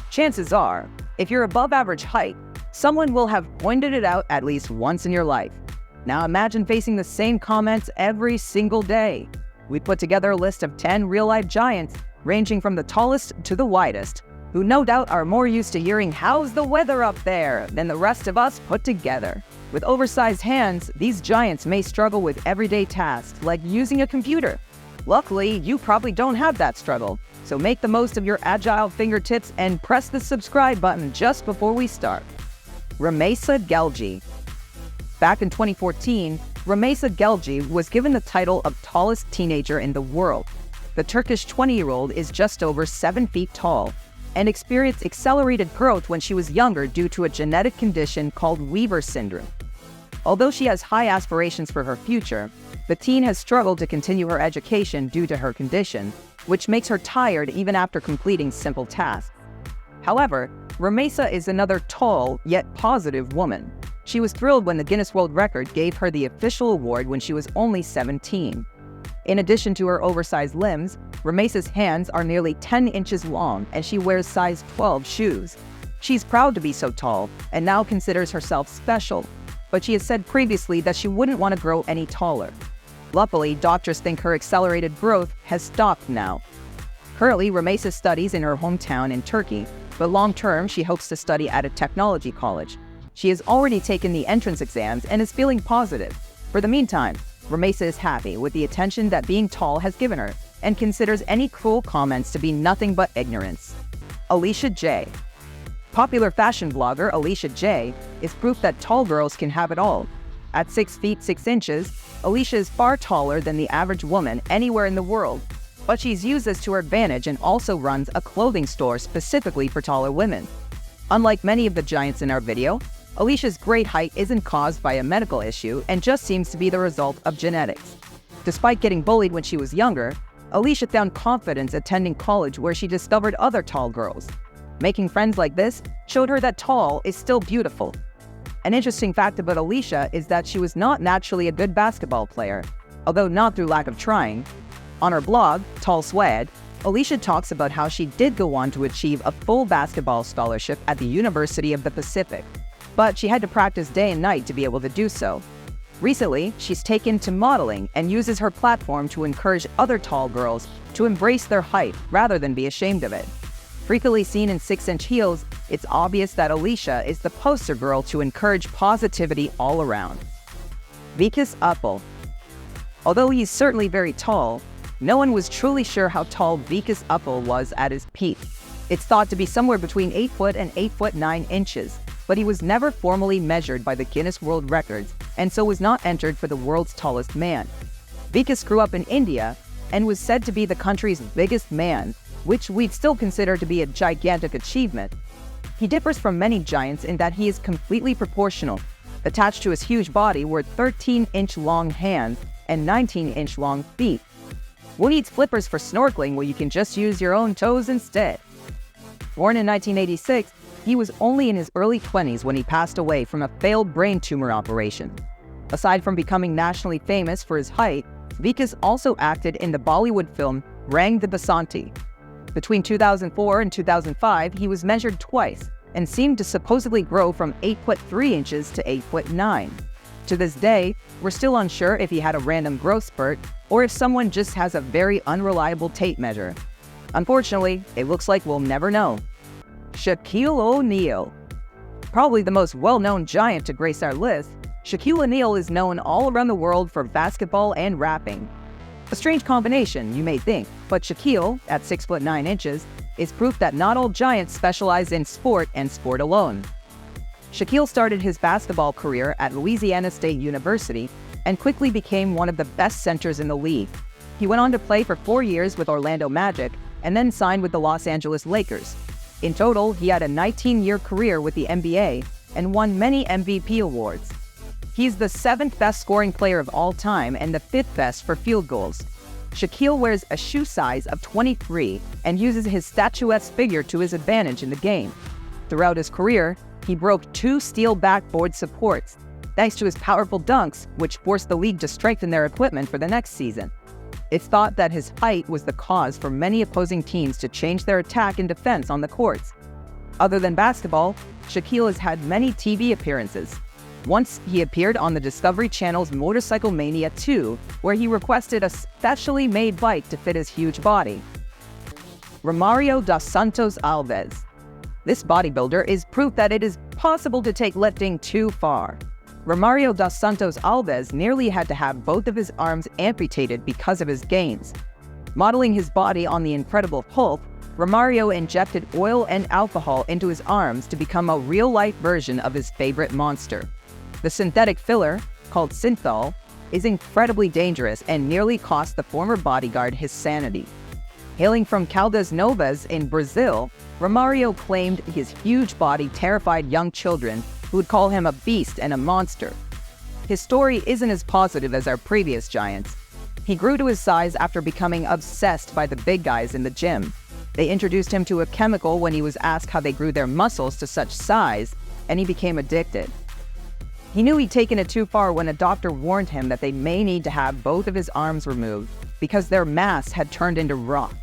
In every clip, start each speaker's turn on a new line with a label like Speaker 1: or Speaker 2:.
Speaker 1: Chances are, if you're above average height, someone will have pointed it out at least once in your life. Now imagine facing the same comments every single day. We put together a list of 10 real-life giants, ranging from the tallest to the widest, who no doubt are more used to hearing "how's the weather up there" than the rest of us put together. With oversized hands, these giants may struggle with everyday tasks like using a computer. Luckily, you probably don't have that struggle, so make the most of your agile fingertips and press the subscribe button just before we start. Rümeysa Gelci. Back in 2014, Rümeysa Gelci was given the title of tallest teenager in the world. The Turkish 20-year-old is just over 7 feet tall and experienced accelerated growth when she was younger due to a genetic condition called Weaver syndrome. Although she has high aspirations for her future, the teen has struggled to continue her education due to her condition, which makes her tired even after completing simple tasks. However, Rümeysa is another tall yet positive woman. She was thrilled when the Guinness World Record gave her the official award when she was only 17. In addition to her oversized limbs, Rümeysa's hands are nearly 10 inches long and she wears size 12 shoes. She's proud to be so tall and now considers herself special, but she has said previously that she wouldn't want to grow any taller. Luckily, doctors think her accelerated growth has stopped now. Currently, Rümeysa studies in her hometown in Turkey, but long-term she hopes to study at a technology college. She has already taken the entrance exams and is feeling positive. For the meantime, Rümeysa is happy with the attention that being tall has given her and considers any cruel comments to be nothing but ignorance. Alicia J. Popular fashion blogger Alicia J. is proof that tall girls can have it all. At 6 feet 6 inches, Alicia is far taller than the average woman anywhere in the world, but she's used this to her advantage and also runs a clothing store specifically for taller women. Unlike many of the giants in our video, Alicia's great height isn't caused by a medical issue and just seems to be the result of genetics. Despite getting bullied when she was younger, Alicia found confidence attending college where she discovered other tall girls. Making friends like this showed her that tall is still beautiful. An interesting fact about Alicia is that she was not naturally a good basketball player, although not through lack of trying. On her blog, Tall Swag, Alicia talks about how she did go on to achieve a full basketball scholarship at the University of the Pacific, but she had to practice day and night to be able to do so. Recently, she's taken to modeling and uses her platform to encourage other tall girls to embrace their height rather than be ashamed of it. Frequently seen in 6-inch heels, it's obvious that Alicia is the poster girl to encourage positivity all around. Vikas Uppal. Although he's certainly very tall, no one was truly sure how tall Vikas Uppal was at his peak. It's thought to be somewhere between 8 foot and 8 foot 9 inches, but he was never formally measured by the Guinness World Records and so was not entered for the world's tallest man. Vikas grew up in India and was said to be the country's biggest man, which we'd still consider to be a gigantic achievement. He differs from many giants in that he is completely proportional. Attached to his huge body were 13-inch long hands and 19-inch long feet. Who needs flippers for snorkeling when you can just use your own toes instead? Born in 1986, he was only in his early 20s when he passed away from a failed brain tumor operation. Aside from becoming nationally famous for his height, Vikas also acted in the Bollywood film Rang the Basanti. Between 2004 and 2005, he was measured twice and seemed to supposedly grow from 8 foot 3 inches to 8 foot 9. To this day, we're still unsure if he had a random growth spurt or if someone just has a very unreliable tape measure. Unfortunately, it looks like we'll never know. Shaquille O'Neal. Probably the most well-known giant to grace our list, Shaquille O'Neal is known all around the world for basketball and rapping. A strange combination, you may think, but Shaquille, at 6 foot 9 inches, is proof that not all giants specialize in sport and sport alone. Shaquille started his basketball career at Louisiana State University and quickly became one of the best centers in the league. He went on to play for 4 years with Orlando Magic and then signed with the Los Angeles Lakers. In total, he had a 19-year career with the NBA and won many MVP awards. He's the 7th best scoring player of all time and the 5th best for field goals. Shaquille wears a shoe size of 23 and uses his statuesque figure to his advantage in the game. Throughout his career, he broke 2 steel backboard supports, thanks to his powerful dunks, which forced the league to strengthen their equipment for the next season. It's thought that his height was the cause for many opposing teams to change their attack and defense on the courts. Other than basketball, Shaquille has had many TV appearances. Once he appeared on the Discovery Channel's Motorcycle Mania 2, where he requested a specially made bike to fit his huge body. Romario dos Santos Alves. This bodybuilder is proof that it is possible to take lifting too far. Romario dos Santos Alves nearly had to have both of his arms amputated because of his gains. Modeling his body on the Incredible Hulk, Romario injected oil and alcohol into his arms to become a real-life version of his favorite monster. The synthetic filler, called synthol, is incredibly dangerous and nearly cost the former bodyguard his sanity. Hailing from Caldas Novas in Brazil, Romario claimed his huge body terrified young children who would call him a beast and a monster. His story isn't as positive as our previous giants. He grew to his size after becoming obsessed by the big guys in the gym. They introduced him to a chemical when he was asked how they grew their muscles to such size, and he became addicted. He knew he'd taken it too far when a doctor warned him that they may need to have both of his arms removed because their mass had turned into rock.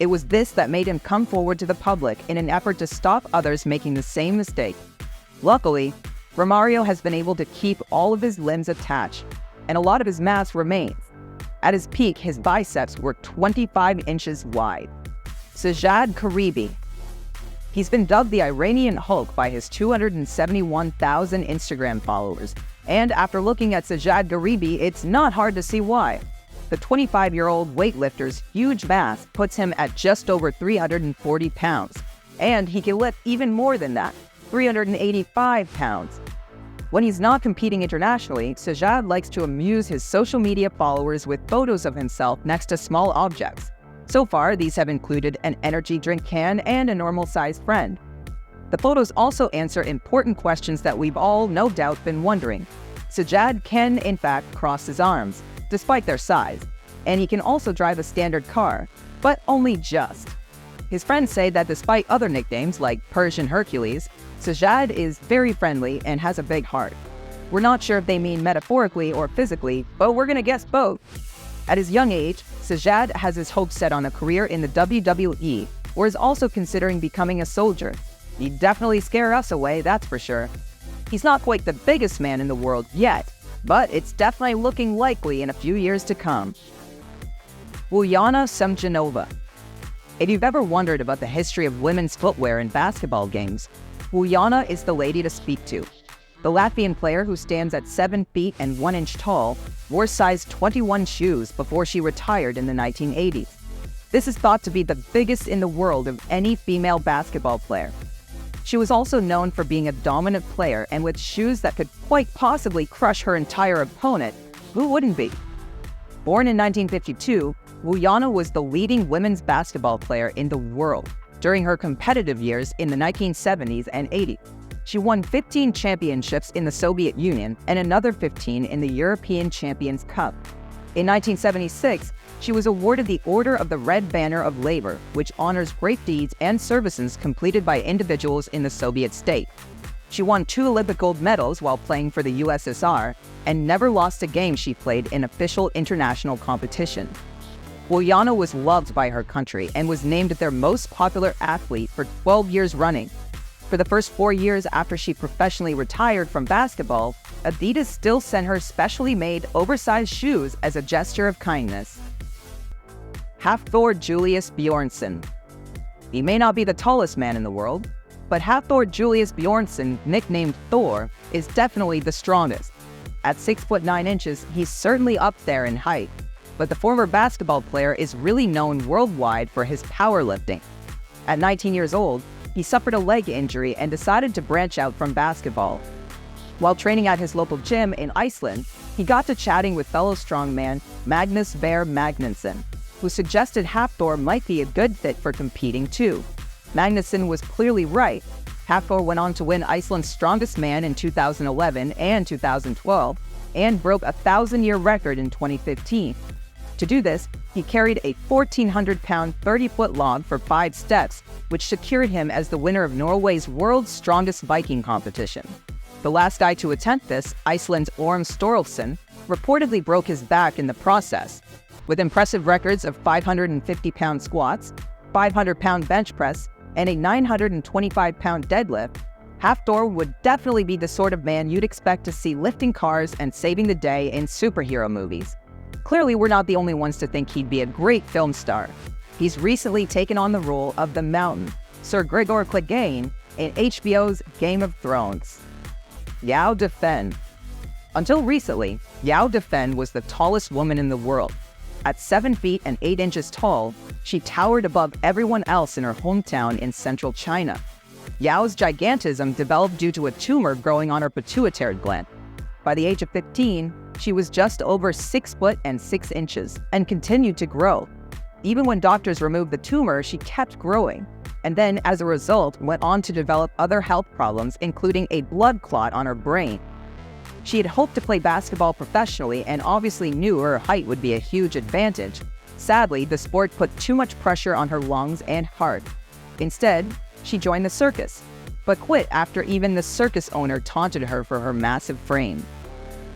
Speaker 1: It was this that made him come forward to the public in an effort to stop others making the same mistake. Luckily, Romario has been able to keep all of his limbs attached, and a lot of his mass remains. At his peak, his biceps were 25 inches wide. Sajad Karibi. He's been dubbed the Iranian Hulk by his 271,000 Instagram followers, and after looking at Sajad Karibi, it's not hard to see why. The 25-year-old weightlifter's huge mass puts him at just over 340 pounds, and he can lift even more than that, 385 pounds. When he's not competing internationally, Sajad likes to amuse his social media followers with photos of himself next to small objects. So far, these have included an energy drink can and a normal-sized friend. The photos also answer important questions that we've all, no doubt, been wondering. Sajad can, in fact, cross his arms, despite their size, and he can also drive a standard car, but only just. His friends say that despite other nicknames like Persian Hercules, Sajad is very friendly and has a big heart. We're not sure if they mean metaphorically or physically, but we're gonna guess both. At his young age, Sajad has his hopes set on a career in the WWE, or is also considering becoming a soldier. He'd definitely scare us away, that's for sure. He's not quite the biggest man in the world yet, but it's definitely looking likely in a few years to come. Ulyana Semjonova. If you've ever wondered about the history of women's footwear in basketball games, Ulyana is the lady to speak to. The Latvian player, who stands at 7 feet and 1 inch tall, wore size 21 shoes before she retired in the 1980s. This is thought to be the biggest in the world of any female basketball player. She was also known for being a dominant player, and with shoes that could quite possibly crush her entire opponent, who wouldn't be? Born in 1952, Ulyana was the leading women's basketball player in the world during her competitive years in the 1970s and 80s. She won 15 championships in the Soviet Union and another 15 in the European Champions Cup. In 1976, she was awarded the Order of the Red Banner of Labor, which honors great deeds and services completed by individuals in the Soviet state. She won 2 Olympic gold medals while playing for the USSR and never lost a game she played in official international competition. Ulyana was loved by her country and was named their most popular athlete for 12 years running. For the first 4 years after she professionally retired from basketball, Adidas still sent her specially made, oversized shoes as a gesture of kindness. Hafthor Julius Bjornsson. He may not be the tallest man in the world, but Hafthor Julius Bjornsson, nicknamed Thor, is definitely the strongest. At 6 foot 9 inches, he's certainly up there in height, but the former basketball player is really known worldwide for his powerlifting. At 19 years old, he suffered a leg injury and decided to branch out from basketball. While training at his local gym in Iceland, he got to chatting with fellow strongman Magnus Bear Magnusson, who suggested Hafthor might be a good fit for competing too. Magnusson was clearly right. Hafthor went on to win Iceland's Strongest Man in 2011 and 2012, and broke a 1,000-year record in 2015. To do this, he carried a 1,400-pound, 30-foot log for 5 steps, which secured him as the winner of Norway's World's Strongest Viking competition. The last guy to attempt this, Iceland's Orm Sturluson, reportedly broke his back in the process. With impressive records of 550-pound squats, 500-pound bench press, and a 925-pound deadlift, Hafthor would definitely be the sort of man you'd expect to see lifting cars and saving the day in superhero movies. Clearly, we're not the only ones to think he'd be a great film star. He's recently taken on the role of the Mountain, Sir Gregor Clegane, in HBO's Game of Thrones. Yao Defen. Until recently, Yao Defen was the tallest woman in the world. At 7 feet and 8 inches tall, she towered above everyone else in her hometown in central China. Yao's gigantism developed due to a tumor growing on her pituitary gland. By the age of 15, she was just over 6 foot and 6 inches and continued to grow. Even when doctors removed the tumor, she kept growing, and then, as a result, went on to develop other health problems, including a blood clot on her brain. She had hoped to play basketball professionally and obviously knew her height would be a huge advantage. Sadly, the sport put too much pressure on her lungs and heart. Instead, she joined the circus, but quit after even the circus owner taunted her for her massive frame.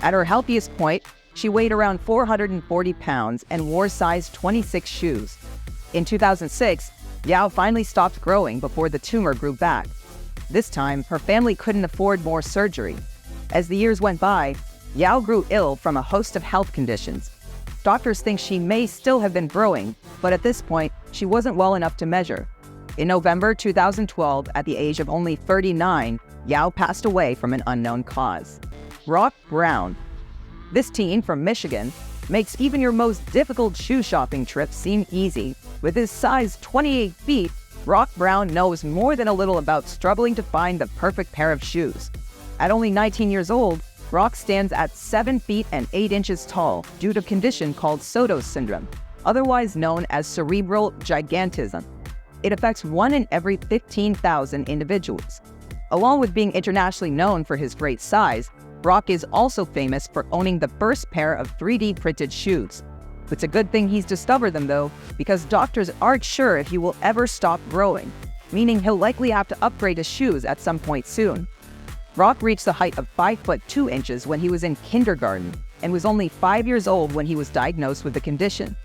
Speaker 1: At her healthiest point, she weighed around 440 pounds and wore size 26 shoes. In 2006, Yao finally stopped growing before the tumor grew back. This time, her family couldn't afford more surgery. As the years went by, Yao grew ill from a host of health conditions. Doctors think she may still have been growing, but at this point, she wasn't well enough to measure. In November 2012, at the age of only 39, Yao passed away from an unknown cause. Rock Brown. This teen from Michigan makes even your most difficult shoe shopping trip seem easy. With his size 28 feet, Rock Brown knows more than a little about struggling to find the perfect pair of shoes. At only 19 years old, Rock stands at 7 feet and 8 inches tall due to a condition called Soto's syndrome, otherwise known as cerebral gigantism. It affects 1 in every 15,000 individuals. Along with being internationally known for his great size, Rock is also famous for owning the first pair of 3D printed shoes. It's a good thing he's discovered them though, because doctors aren't sure if he will ever stop growing, meaning he'll likely have to upgrade his shoes at some point soon. Rock reached the height of 5 foot 2 inches when he was in kindergarten and was only 5 years old when he was diagnosed with the condition.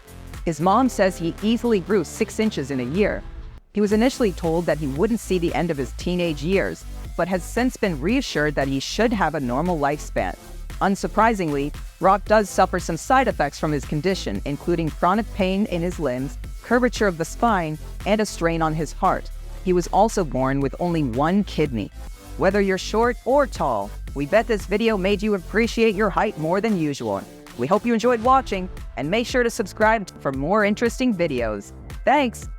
Speaker 1: His mom says he easily grew 6 inches in a year. He was initially told that he wouldn't see the end of his teenage years, but has since been reassured that he should have a normal lifespan. Unsurprisingly, Rock does suffer some side effects from his condition, including chronic pain in his limbs, curvature of the spine, and a strain on his heart. He was also born with only 1 kidney. Whether you're short or tall, we bet this video made you appreciate your height more than usual. We hope you enjoyed watching, and make sure to subscribe for more interesting videos. Thanks!